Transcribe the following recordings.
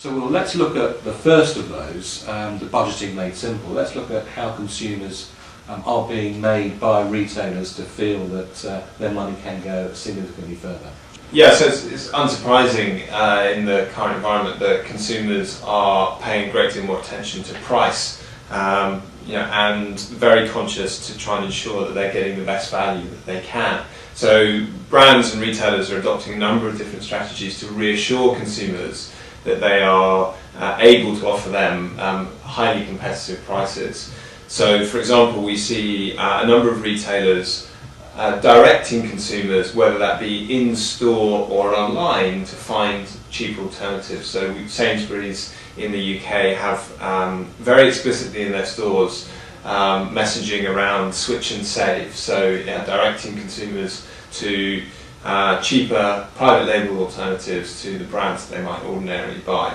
So well, let's look at the first of those, the budgeting made simple. Let's look at how consumers are being made by retailers to feel that their money can go significantly further. Yeah, so it's unsurprising in the current environment that consumers are paying a great deal more attention to price, and very conscious to try and ensure that they're getting the best value that they can. So brands and retailers are adopting a number of different strategies to reassure consumers that they are able to offer them highly competitive prices. So, for example, we see a number of retailers directing consumers, whether that be in store or online, to find cheap alternatives. So Sainsbury's in the UK have very explicitly in their stores messaging around switch and save. So directing consumers to cheaper private label alternatives to the brands that they might ordinarily buy.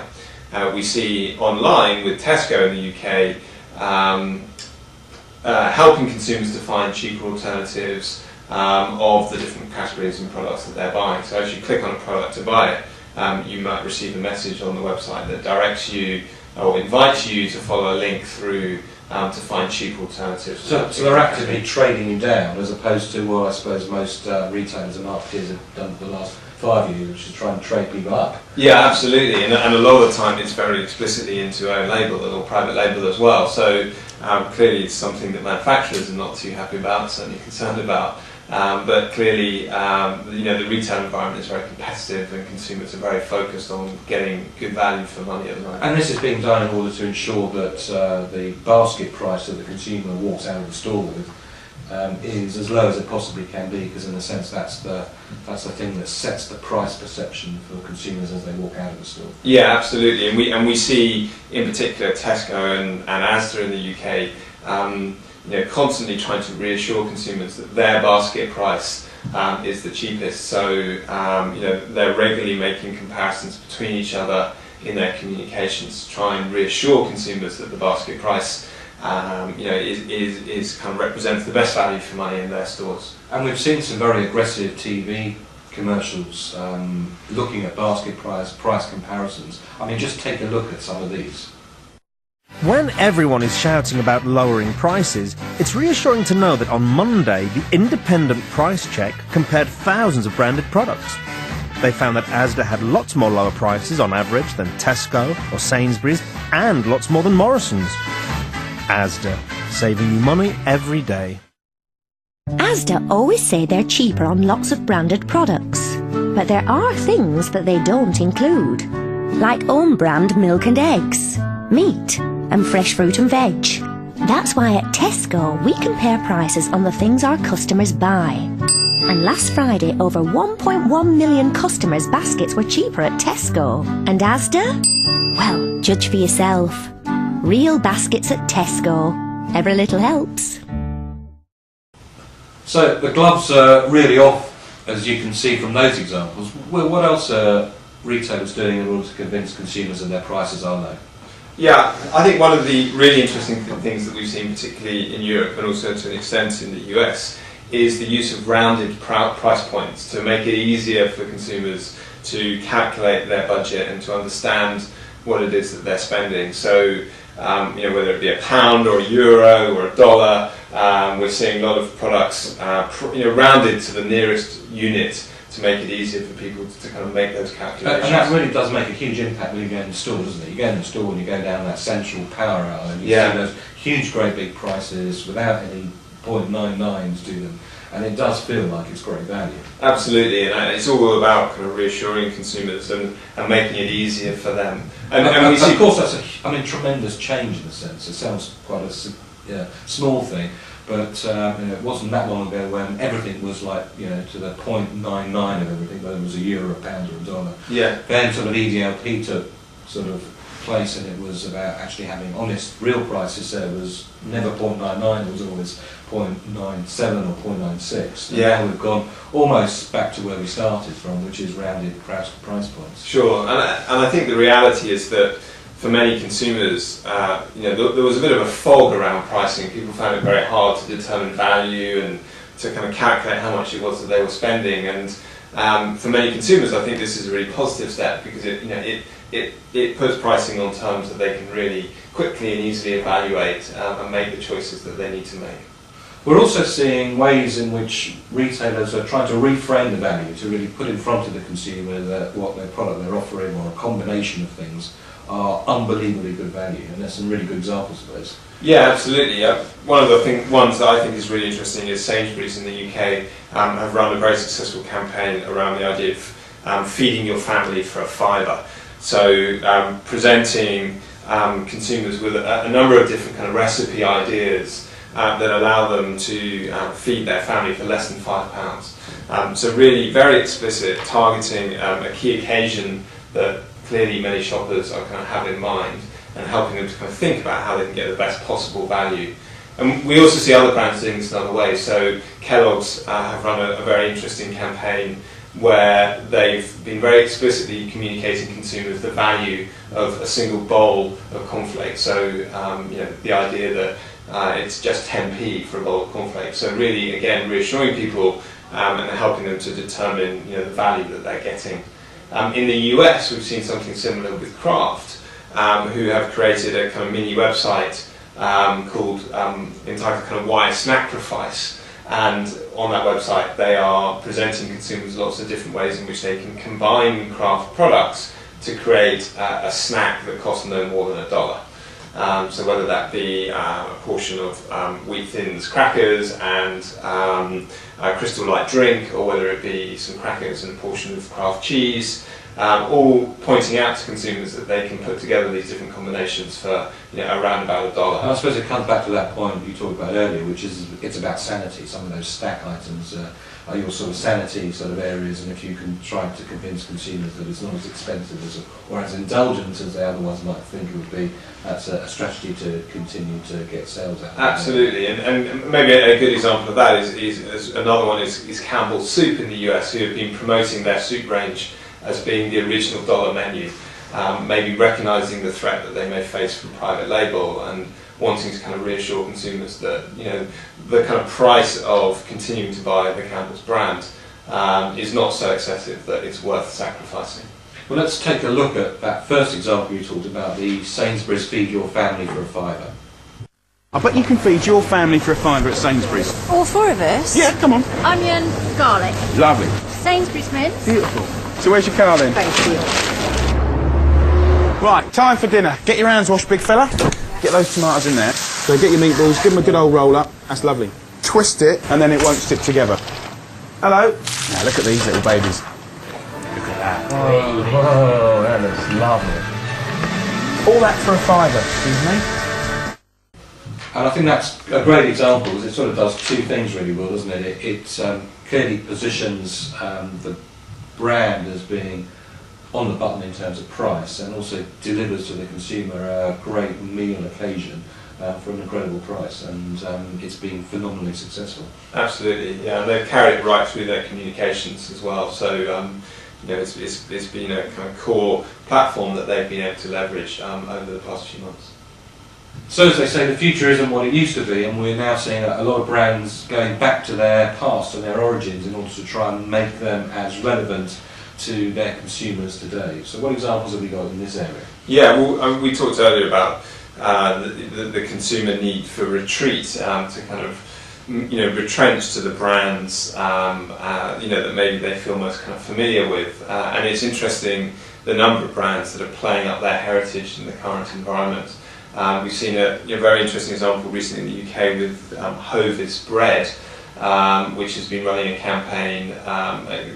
We see online with Tesco in the UK helping consumers to find cheaper alternatives of the different categories and products that they're buying. So as you click on a product to buy it, you might receive a message on the website that directs you or invites you to follow a link through to find cheap alternatives. So they're actively trading you down, as opposed to what I suppose most retailers and marketers have done for the last 5 years, which is try and trade people up. Yeah, absolutely, and a lot of the time it's very explicitly into own label or private label as well. So clearly it's something that manufacturers are not too happy about, certainly concerned about. But clearly, the retail environment is very competitive, and consumers are very focused on getting good value for money at the moment. And this is being done in order to ensure that the basket price that the consumer walks out of the store with is as low as it possibly can be, because in a sense that's the thing that sets the price perception for consumers as they walk out of the store. Yeah, absolutely, and we see in particular Tesco and Asda in the UK. Constantly trying to reassure consumers that their basket price is the cheapest. So, they're regularly making comparisons between each other in their communications to try and reassure consumers that the basket price, is kind of represents the best value for money in their stores. And we've seen some very aggressive TV commercials looking at basket price comparisons. I mean, just take a look at some of these. When everyone is shouting about lowering prices, it's reassuring to know that on Monday, the independent price check compared thousands of branded products. They found that Asda had lots more lower prices on average than Tesco or Sainsbury's, and lots more than Morrison's. Asda, saving you money every day. Asda always say they're cheaper on lots of branded products, but there are things that they don't include, like own brand milk and eggs, meat, and fresh fruit and veg. That's why at Tesco we compare prices on the things our customers buy. And last Friday over 1.1 million customers' baskets were cheaper at Tesco. And Asda? Well, judge for yourself. Real baskets at Tesco. Every little helps. So the gloves are really off, as you can see from those examples. Well, what else are retailers doing in order to convince consumers that their prices are low? Yeah, I think one of the really interesting things that we've seen, particularly in Europe and also to an extent in the US, is the use of rounded price points to make it easier for consumers to calculate their budget and to understand what it is that they're spending. So, whether it be £1 or €1 or $1, we're seeing a lot of products, rounded to the nearest unit, to make it easier for people to kind of make those calculations. And that really does make a huge impact when you go in the store, doesn't it? You go in the store and you go down that central power aisle and you see those huge, great big prices without any 0.99s to them. And it does feel like it's great value. Absolutely, and it's all about kind of reassuring consumers and making it easier for them. And we see, of course, that's a tremendous change in a sense. It sounds quite a small thing, but it wasn't that long ago when everything was like, to the 0.99 of everything, whether it was €1, £1 or $1. Yeah. Then sort of EDLP took sort of place, and it was about actually having honest, real prices. So it was never 0.99, it was always 0.97 or 0.96. And now we've gone almost back to where we started from, which is rounded price points. Sure, and I think the reality is that for many consumers, there was a bit of a fog around pricing. People found it very hard to determine value and to kind of calculate how much it was that they were spending. And for many consumers, I think this is a really positive step, because it it puts pricing on terms that they can really quickly and easily evaluate and make the choices that they need to make. We're also seeing ways in which retailers are trying to reframe the value, to really put in front of the consumer that what their product they're offering, or a combination of things, are unbelievably good value, and there's some really good examples of those. Yeah, absolutely. One of the ones that I think is really interesting is Sainsbury's in the UK have run a very successful campaign around the idea of feeding your family for a fiver. So presenting consumers with a number of different kind of recipe ideas that allow them to feed their family for less than £5. So really very explicit, targeting a key occasion that clearly many shoppers are kind of have in mind, and helping them to kind of think about how they can get the best possible value. And we also see other brands doing this in other ways. So Kellogg's have run a very interesting campaign where they've been very explicitly communicating to consumers the value of a single bowl of cornflakes. So the idea that it's just 10p for a bowl of cornflakes. So really, again, reassuring people and helping them to determine the value that they're getting. In the US, we've seen something similar with Kraft, who have created a kind of mini website called entitled kind of Why Snackrifice. And on that website, they are presenting consumers lots of different ways in which they can combine Kraft products to create a snack that costs no more than $1. So whether that be a portion of Wheat Thins crackers and a Crystal Light drink, or whether it be some crackers and a portion of Kraft cheese, all pointing out to consumers that they can put together these different combinations for around about $1. And I suppose it comes back to that point you talked about earlier, which is it's about sanity. Some of those stack items are your sort of sanity sort of areas, and if you can try to convince consumers that it's not as expensive as or as indulgent as they otherwise might think it would be, that's a strategy to continue to get sales out. Absolutely, and maybe a good example of that is another one is Campbell's Soup in the US, who have been promoting their soup range as being the original dollar menu, maybe recognising the threat that they may face from private label and wanting to kind of reassure consumers that the kind of price of continuing to buy the Campbell's brand is not so excessive that it's worth sacrificing. Well, let's take a look at that first example you talked about, the Sainsbury's Feed Your Family for a fiver. I bet you can feed your family for a fiver at Sainsbury's. All four of us? Yeah, come on. Onion, garlic. Lovely. Sainsbury's mince. Beautiful. So where's your car then? Thank you. Right, time for dinner. Get your hands washed, big fella. Get those tomatoes in there. So get your meatballs, give them a good old roll up. That's lovely. Twist it, and then it won't stick together. Hello. Now look at these little babies. Look at that. Whoa, that looks lovely. All that for a fiver, excuse me. And I think that's a great example, because it sort of does two things really well, doesn't it? It clearly positions the brand as being on the button in terms of price, and also delivers to the consumer a great meal occasion for an incredible price, and it's been phenomenally successful. Absolutely, yeah, and they've carried it right through their communications as well. So it's been a kind of core platform that they've been able to leverage over the past few months. So as they say, the future isn't what it used to be, and we're now seeing a lot of brands going back to their past and their origins in order to try and make them as relevant to their consumers today. So what examples have we got in this area? Yeah, well, we talked earlier about the consumer need for retreat, to kind of retrench to the brands that maybe they feel most kind of familiar with, and it's interesting the number of brands that are playing up their heritage in the current environment. We've seen a very interesting example recently in the UK with Hovis Bread, which has been running a campaign,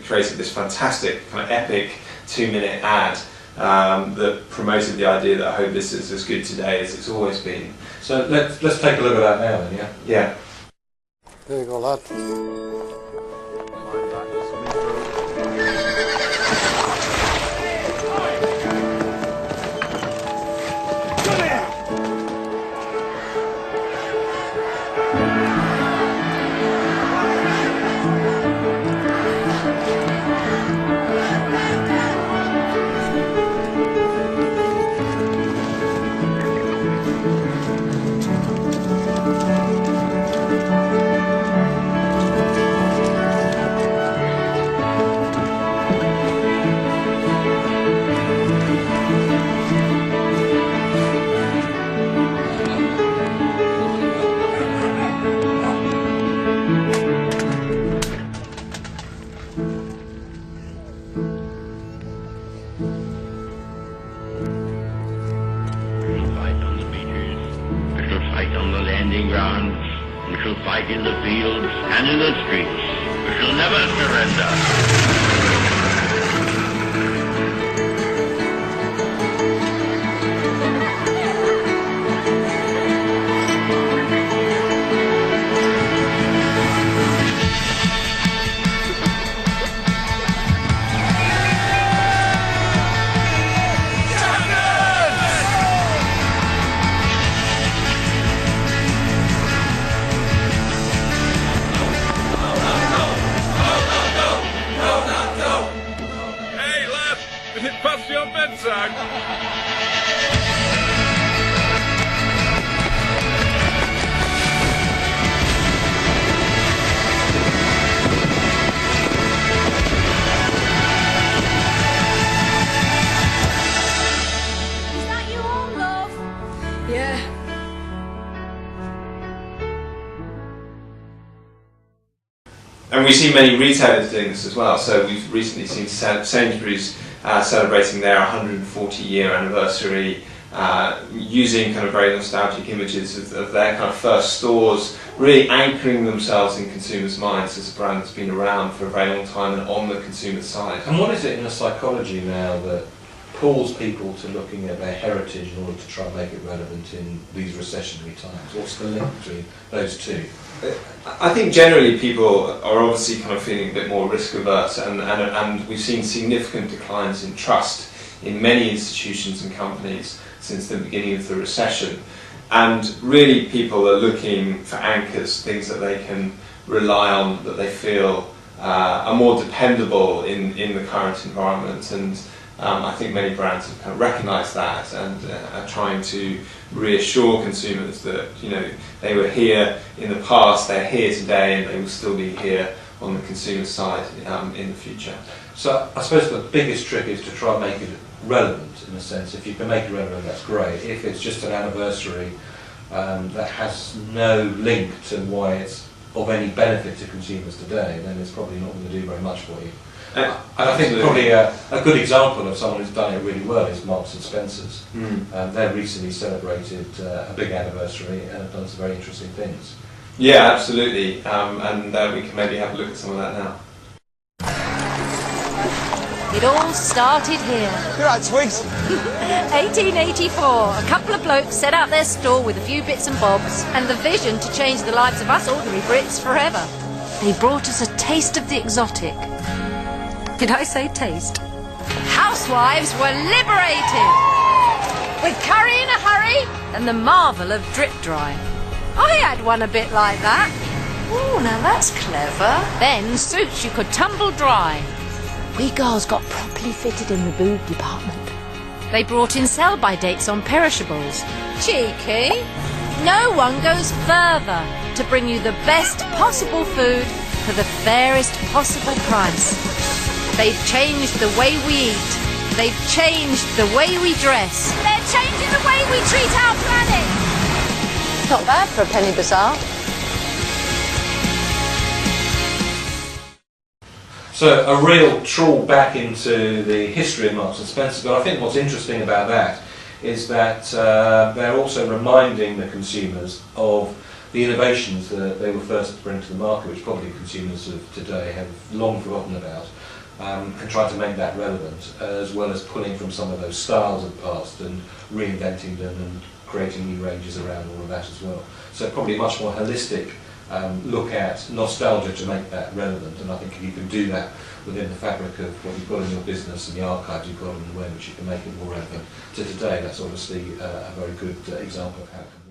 created this fantastic kind of epic 2-minute ad that promoted the idea that Hovis is as good today as it's always been. So let's take a look at that now then, yeah? Yeah. There you go, lad. We shall fight in the fields and in the streets. We shall never surrender. Pass your bedtime. Is that you all, love? Yeah. And we see many retailers doing this as well. So we've recently seen Sainsbury's celebrating their 140-year anniversary, using kind of very nostalgic images of their kind of first stores, really anchoring themselves in consumers' minds as a brand that's been around for a very long time and on the consumer side. And what is it in the psychology now that pulls people to looking at their heritage in order to try and make it relevant in these recessionary times? What's the link between those two? I think generally people are obviously kind of feeling a bit more risk averse, and we've seen significant declines in trust in many institutions and companies since the beginning of the recession. And really people are looking for anchors, things that they can rely on, that they feel are more dependable in the current environment. And I think many brands have kind of recognised that and are trying to reassure consumers that, you know, they were here in the past, they're here today, and they will still be here on the consumer side in the future. So I suppose the biggest trick is to try and make it relevant, in a sense. If you can make it relevant, that's great. If it's just an anniversary that has no link to why it's of any benefit to consumers today, then it's probably not going to do very much for you. And I think probably a good example of someone who's done it really well is Marks and Spencer's. They've recently celebrated a big anniversary and have done some very interesting things. Yeah, absolutely. And we can maybe have a look at some of that now. It all started here. You're right, Twigs. 1884. A couple of blokes set out their store with a few bits and bobs and the vision to change the lives of us ordinary Brits forever. They brought us a taste of the exotic. Did I say taste? Housewives were liberated! With curry in a hurry and the marvel of drip dry. I had one a bit like that. Ooh, now that's clever. Then suits you could tumble dry. We girls got properly fitted in the boob department. They brought in sell-by dates on perishables. Cheeky! No one goes further to bring you the best possible food for the fairest possible price. They've changed the way we eat. They've changed the way we dress. They're changing the way we treat our planet. Not bad for a penny bazaar. So a real trawl back into the history of Marks and Spencer, but I think what's interesting about that is that they're also reminding the consumers of the innovations that they were first to bring to the market, which probably consumers of today have long forgotten about, and trying to make that relevant, as well as pulling from some of those styles of the past and reinventing them and creating new ranges around all of that as well. So probably a much more holistic look at nostalgia to make that relevant, and I think if you can do that within the fabric of what you've got in your business and the archives you've got in the way in which you can make it more relevant to today, that's obviously a very good example of how it can work.